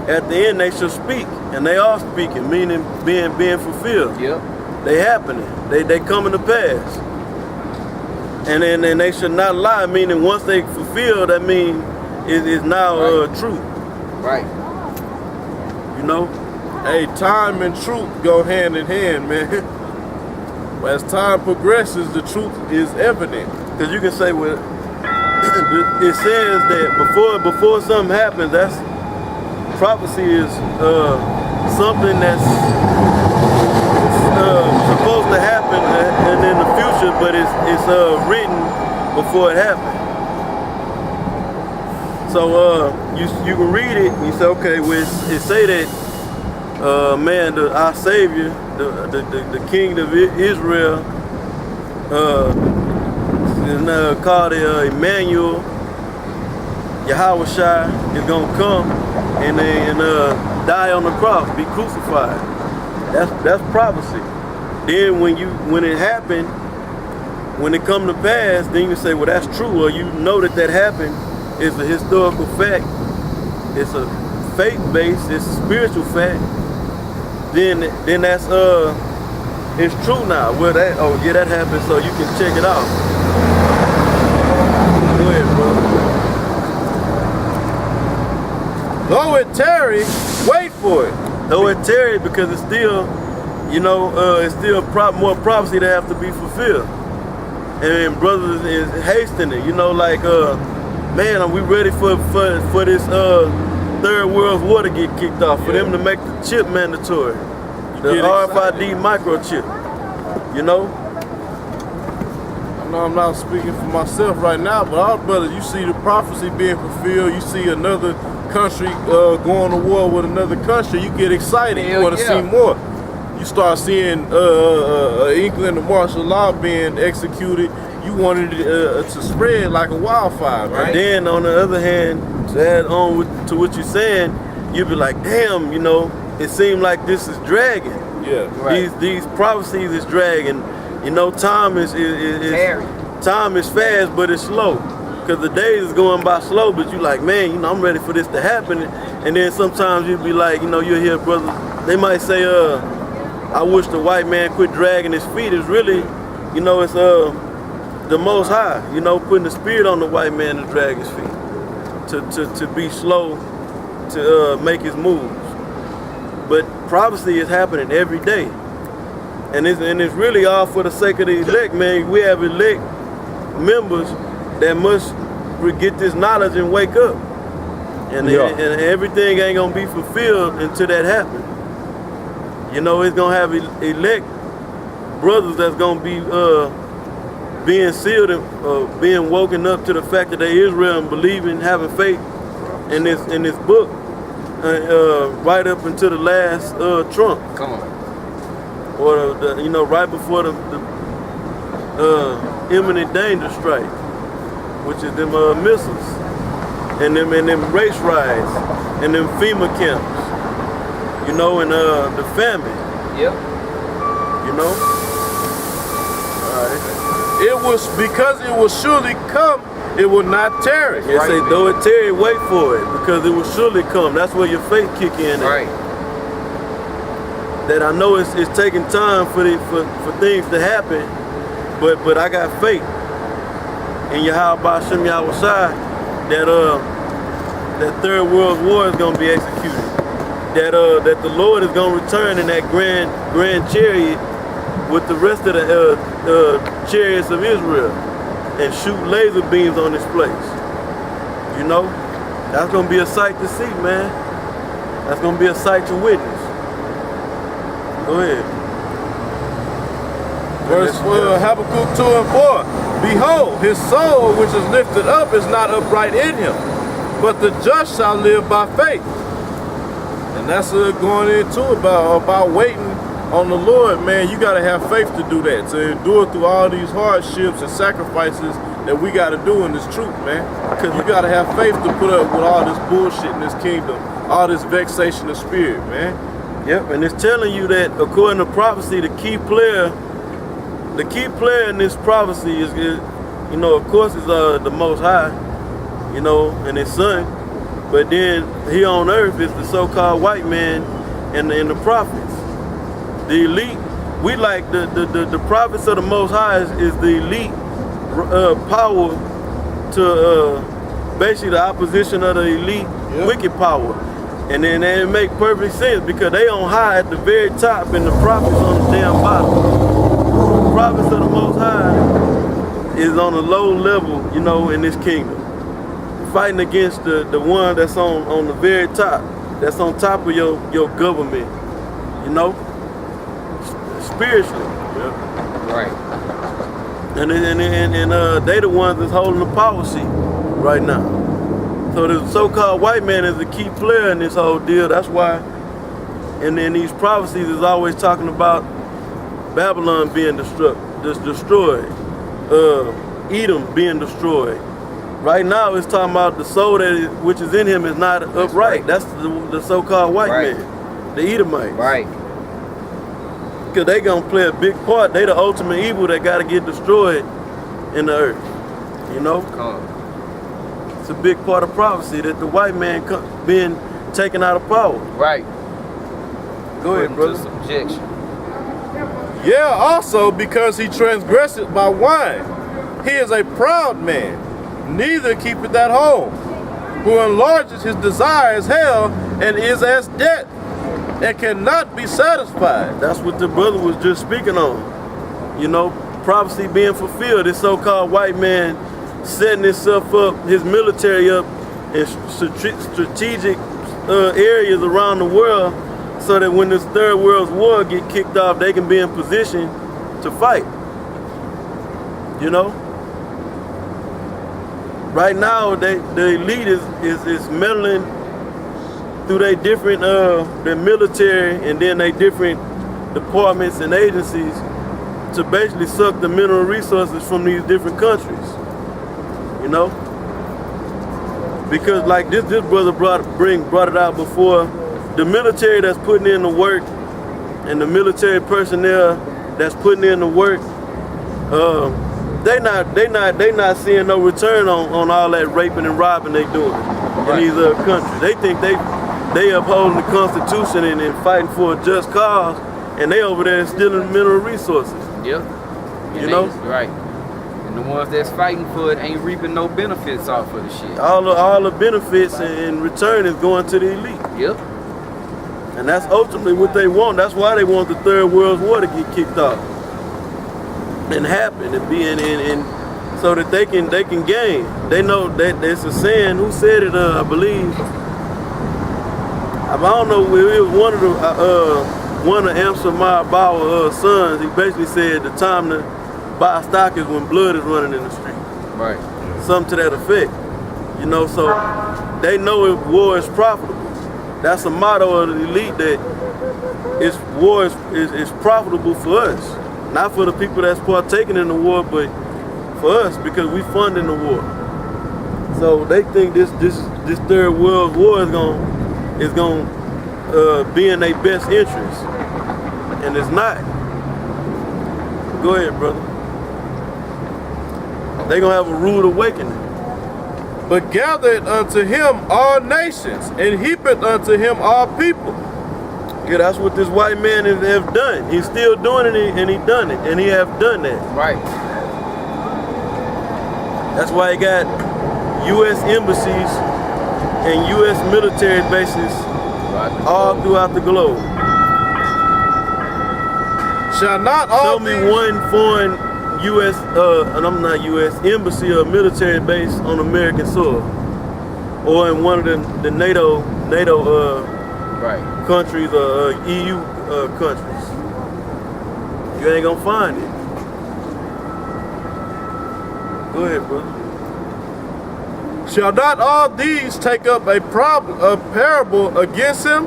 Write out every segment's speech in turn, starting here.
at the end they shall speak, and they are speaking, meaning being fulfilled. Yep. They happening. They coming to pass. And then they should not lie, meaning once they fulfill, that means it is now true. Right. You know? Hey, time and truth go hand in hand, man. As time progresses, the truth is evident. Because you can say, well, it says that before something happens, that's prophecy is something that's supposed to happen and in the future, but it's written before it happened. So you can read it and you say, okay, well, it say that man, our Savior, the King of Israel, called Emmanuel, Yahushua is gonna come and die on the cross, be crucified. That's prophecy. Then when it happened, when it come to pass, then you say, well, that's true, or you know that happened. It's a historical fact. It's a faith-based. It's a spiritual fact. Then that's it's true now. Well, that happened, so you can check it out. Go ahead, brother. Though it tarry, wait for it. Though it tarry, because it's still, it's still more prophecy that have to be fulfilled. And brothers is hastening, like, man, are we ready for this third world war to get kicked off? For them to make the chip mandatory, the RFID microchip. I know I'm not speaking for myself right now, but our brothers, you see the prophecy being fulfilled. You see another country going to war with another country. You get excited. You want to see more. You start seeing England and martial law being executed. You wanted it to spread like a wildfire, right? And then on the other hand, to add on to what you're saying, you'd be like, damn, it seemed like this is dragging. Yeah. Right. These prophecies is dragging. Time is fast, but it's slow. Because the days is going by slow, but you like, man, I'm ready for this to happen. And then sometimes you'd be like, you'll hear brothers, they might say, I wish the white man quit dragging his feet. It's really, it's the Most High, putting the spirit on the white man to drag his feet, to be slow, to make his moves. But prophecy is happening every day, and it's really all for the sake of the elect, man. We have elect members that must get this knowledge and wake up, and everything ain't gonna be fulfilled until that happens. It's gonna have elect brothers that's gonna be being sealed and being woken up to the fact that they Israel and believing, having faith in this book, right up until the last trump. Come on. Or right before the imminent danger strike, which is them missiles and them race riots and them FEMA camps, and the famine. Yep. It was because it will surely come, it will not tarry. It say, though it tarry, wait for it, because it will surely come. That's where your faith kick in. Right. That I know it's taking time for things to happen, but I got faith in Yahweh Shem Yahushua that third world war is gonna be executed. That the Lord is gonna return in that grand chariot with the rest of the chariots of Israel and shoot laser beams on this place. That's gonna be a sight to see, man. That's gonna be a sight to witness. Go ahead. Verse Habakkuk 2 and 4. Behold, his soul which is lifted up is not upright in him, but the just shall live by faith. And that's going into about waiting on the Lord, man. You got to have faith to do that, to endure through all these hardships and sacrifices that we got to do in this truth, man. Because you got to have faith to put up with all this bullshit in this kingdom, all this vexation of spirit, man. Yep, and it's telling you that according to prophecy, the key player in this prophecy is of course, is the Most High, and His Son. But then here on earth is the so-called white man and the prophets. The elite, we like the prophets of the Most High is the elite power to basically the opposition of the elite wicked power. And then it make perfect sense because they on high at the very top and the prophets on the damn bottom. The prophets of the Most High is on a low level, you know, in this kingdom. Fighting against the one that's on the very top, that's on top of your government, you know, spiritually. Yeah. Right. And they the ones that's holding the power seat right now. So the so-called white man is a key player in this whole deal. That's why, and then these prophecies is always talking about Babylon being destroyed, Edom being destroyed. Right now, it's talking about the soul which is in him is not upright. Right. That's the so-called white man, the Edomites. Right. Because they gonna play a big part. They the ultimate evil that gotta get destroyed in the earth. You know? It's a big part of prophecy that the white man being taken out of power. Right. Go ahead, brother. Subjection. Yeah, also because he transgresseth by wine. He is a proud man, neither keepeth at home, who enlarges his desires hell and is as debt, and cannot be satisfied. That's what the brother was just speaking on. You know, prophecy being fulfilled. This so-called white man setting himself up, his military up in strategic areas around the world so that when this third world war get kicked off, they can be in position to fight. You know? Right now, the elite is meddling through their different their military and then their different departments and agencies to basically suck the mineral resources from these different countries. You know, because like this brother brought it out before, the military that's putting in the work and the military personnel that's putting in the work, they not seeing no return on all that raping and robbing they doing in these other countries. They think they upholding the Constitution and fighting for a just cause, and they over there stealing mineral resources. Yep. You know, right. And the ones that's fighting for it ain't reaping no benefits off of the shit. All the benefits in return is going to the elite. Yep. And that's ultimately what they want. That's why they want the Third World War to get kicked off and happen and be in so that they can gain. They know that there's a saying. Who said it? I believe. I don't know. It was one of Amsel Bauer's sons. He basically said the time to buy stock is when blood is running in the street. Right. Something to that effect. You know, so they know war is profitable. That's a motto of the elite, that war is profitable for us. Not for the people that's partaking in the war, but for us, because we funding the war. So they think this Third World War is gonna be in their best interest, and it's not. Go ahead, brother. They gonna have a rude awakening. But gathered unto him all nations, and heapeth unto him all people. Yeah, that's what this white man have done. He's still doing it, and he done it, and he have done that. Right. That's why he got U.S. embassies and U.S. military bases all throughout the globe. Shall not all Show me one foreign U.S. and I'm not U.S. embassy or military base on American soil, or in one of the NATO countries or EU countries. You ain't gonna find it. Go ahead, brother. Shall not all these take up a parable against him,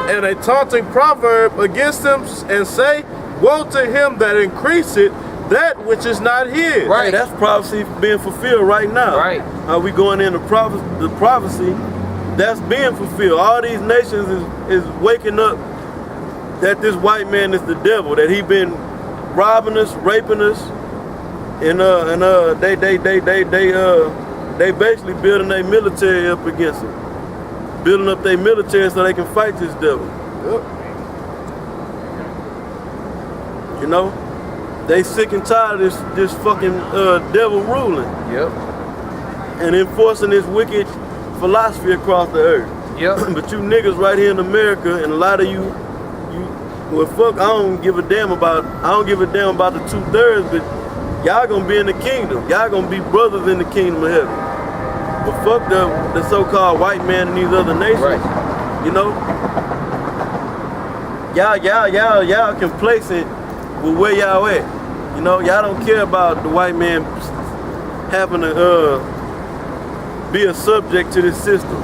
and a taunting proverb against him, and say, woe to him that increaseth that which is not his. Right, hey, that's prophecy being fulfilled right now. Right. Are we going into the prophecy that's being fulfilled? All these nations is waking up that this white man is the devil, that he been robbing us, raping us, and they basically building their military up against him. building up their military so they can fight this devil. Yep. You know, they sick and tired of this fucking devil ruling. Yep. And enforcing this wicked philosophy across the earth. Yep. But you niggas right here in America, and a lot of you, well, fuck, I don't give a damn about the 2/3, but y'all gonna be in the kingdom. Y'all gonna be brothers in the kingdom of heaven. But fuck the so-called white man in these other nations. Right. You know, y'all complacent with where y'all at. You know, y'all don't care about the white man having to be a subject to this system.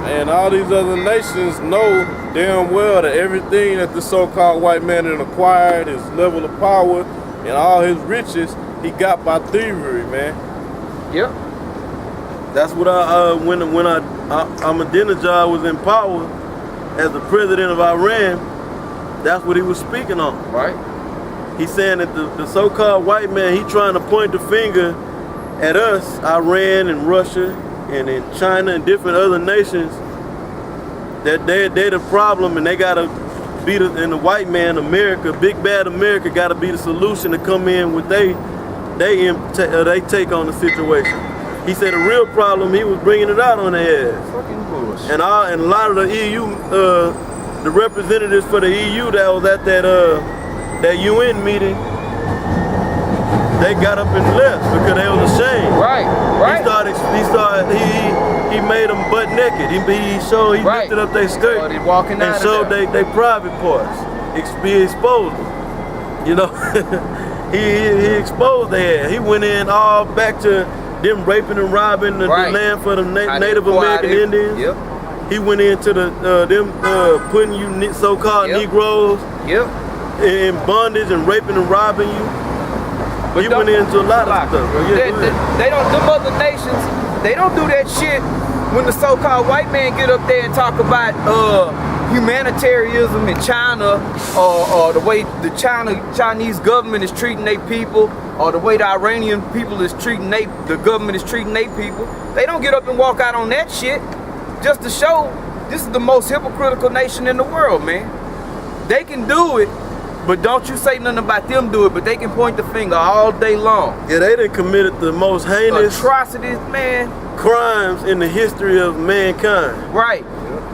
And all these other nations know damn well that everything that the so-called white man has acquired, his level of power, and all his riches, he got by thievery, man. Yep. That's what when Ahmadinejad was in power as the president of Iran, that's what he was speaking on. Right. He's saying that the so-called white man, he trying to point the finger at us, Iran and Russia and in China and different other nations, that they're the problem and they gotta be and the white man, America, big bad America, gotta be the solution to come in with they take on the situation. He said the real problem, he was bringing it out on their ass. Fucking bullshit. And a lot of the EU, the representatives for the EU that was at that UN meeting, they got up and left because they was ashamed. Right. He made them butt naked. He lifted up their skirt Started walking out and showed of there. they private parts. He exposed them. You know, he exposed their ass. He went in all back to them raping and robbing the land for the Native American Indians. Yep. He went into them putting you so-called Negroes in bondage and raping and robbing you. But he went into a lot of stuff. They don't, them other nations, they don't do that shit when the so-called white man get up there and talk about humanitarianism in China, or the way the Chinese government is treating their people, or the way the Iranian people is treating the government is treating their people. They don't get up and walk out on that shit just to show this is the most hypocritical nation in the world, man. They can do it, but don't you say nothing about them do it, but they can point the finger all day long. Yeah, they done committed the most heinous atrocities, man. Crimes in the history of mankind. Right.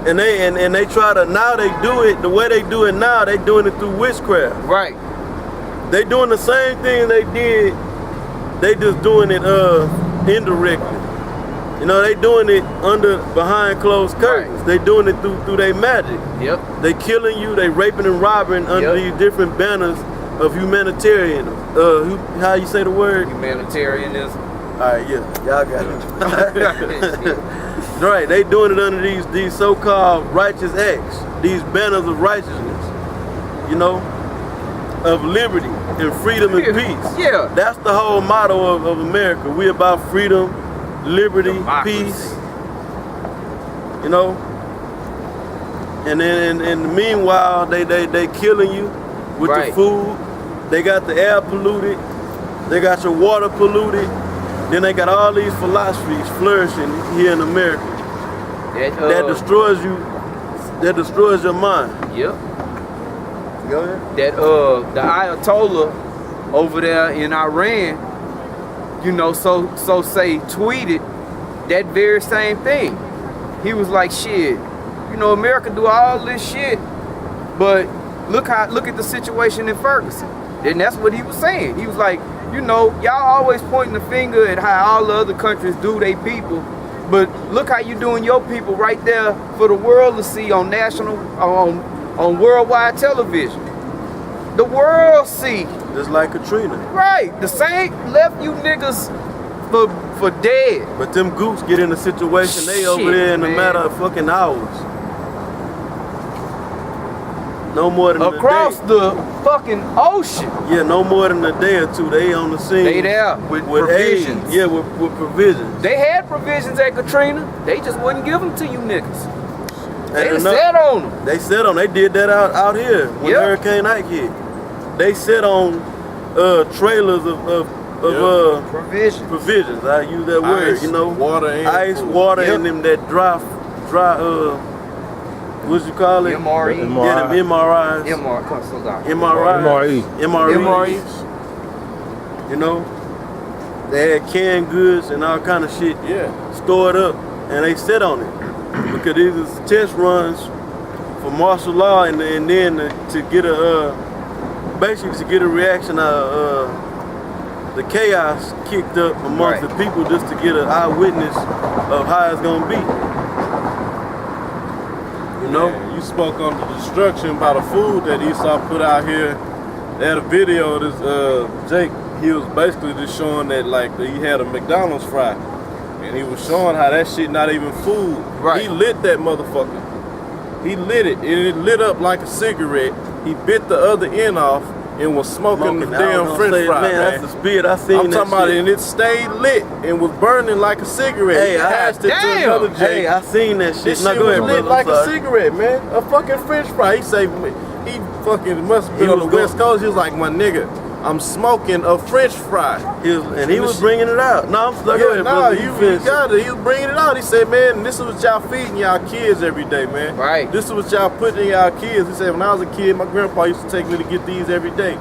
And they try to, now they do it, the way they do it now, they doing it through witchcraft. Right. They doing the same thing they did, they just doing it indirectly. You know, they doing it behind closed curtains. Right. They doing it through their magic. Yep. They killing you, they raping and robbing under these different banners of humanitarian. How you say the word? Humanitarianism. Alright, yeah, y'all got it. Right, they doing it under these so-called righteous acts, these banners of righteousness, you know, of liberty and freedom and peace. Yeah. That's the whole motto of America. We about freedom, liberty, democracy, peace. You know? And then in meanwhile, they killing you with the food. They got the air polluted. They got your water polluted. Then they got all these philosophies flourishing here in America. That destroys you. That destroys your mind. Yep. Go ahead. That the Ayatollah over there in Iran, you know, tweeted that very same thing. He was like, shit, you know, America do all this shit, but look at the situation in Ferguson. And that's what he was saying. He was like, you know, y'all always pointing the finger at how all the other countries do their people, but look how you doing your people right there for the world to see on on worldwide television. The world see. Just like Katrina. Right. The same left you niggas for dead. But them gooks get in a situation, they over there in a matter of fucking hours. No more than across a day. the fucking ocean. Yeah, no more than a day or two. They on the scene. They there with provisions. Aid. Yeah, with provisions. They had provisions at Katrina. They just wouldn't give them to you niggas. They sat on them. They sat on. They did that out here when Hurricane Ike hit. They sat on trailers of of provisions. I use that word, Ice, you know. water, and ice, food. water, Yep. and them that dry, what you call it? MRE. Yeah, them MRIs. Come slow down. MREs. You know, they had canned goods and all kind of shit stored up, and they sit on it because these is test runs for martial law, and then to get a basically to get a reaction of the chaos kicked up amongst the people, just to get an eyewitness of how it's gonna be. You know, you spoke on the destruction by the food that Esau put out here. They had a video of this Jake. He was basically just showing that like he had a McDonald's fry, and he was showing how that shit not even food. Right. He lit that motherfucker. He lit it, and it lit up like a cigarette. He bit the other end off and was smoking the damn French fry. Man, that's the spirit. I seen I'm that talking about it, shit. and it stayed lit and was burning like a cigarette. Hey, He passed it to another Jake. Hey, I seen that shit. This Now shit go was ahead, lit brother. like I'm a sorry. cigarette, man. A fucking French fry. He say he fucking must have been He on the was West Coast. He was like, my nigga, I'm smoking a French fry. He was bringing it out. No, I'm stuck. Go ahead, brother. you got it. He was bringing it out. He said, man, this is what y'all feeding y'all kids every day, man. Right. This is what y'all putting in y'all kids. He said, when I was a kid, my grandpa used to take me to get these every day.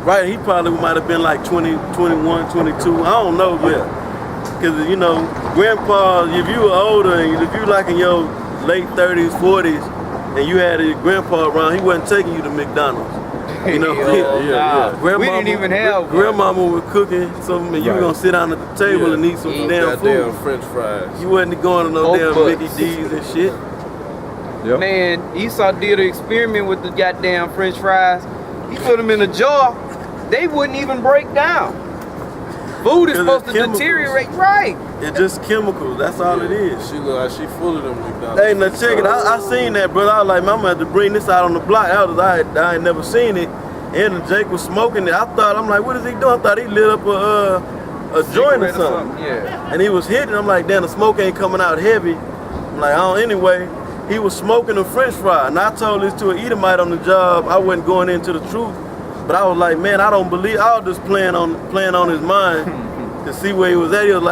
Right, he probably might have been like 20, 21, 22. I don't know, but because you know, grandpa, if you were older and if you like in your late 30s, 40s, and you had a grandpa around, he wasn't taking you to McDonald's. You know, We didn't even have one. grandmama was cooking something, and you were gonna sit down at the table and eat some damn food. Goddamn French fries. You wasn't going to no Both damn butts. Mickey D's and shit. Yep. Man, Esau did an experiment with the goddamn French fries. He put them in a jar. They wouldn't even break down. Food is supposed to deteriorate, right? It's just chemicals. That's all it is. She look like she full of them McDonald's. Hey, now check it. I seen that, brother. I was like, man, I'm gonna have to bring this out on the block. I ain't never seen it. And Jake was smoking it. I'm like, what is he doing? I thought he lit up a joint or something. Yeah. And he was hitting. I'm like, damn, the smoke ain't coming out heavy. I'm like, anyway, he was smoking a French fry. And I told this to an Edomite on the job. I wasn't going into the truth. But I was like, man, I don't believe. I was just playing on his mind to see where he was at. He was like,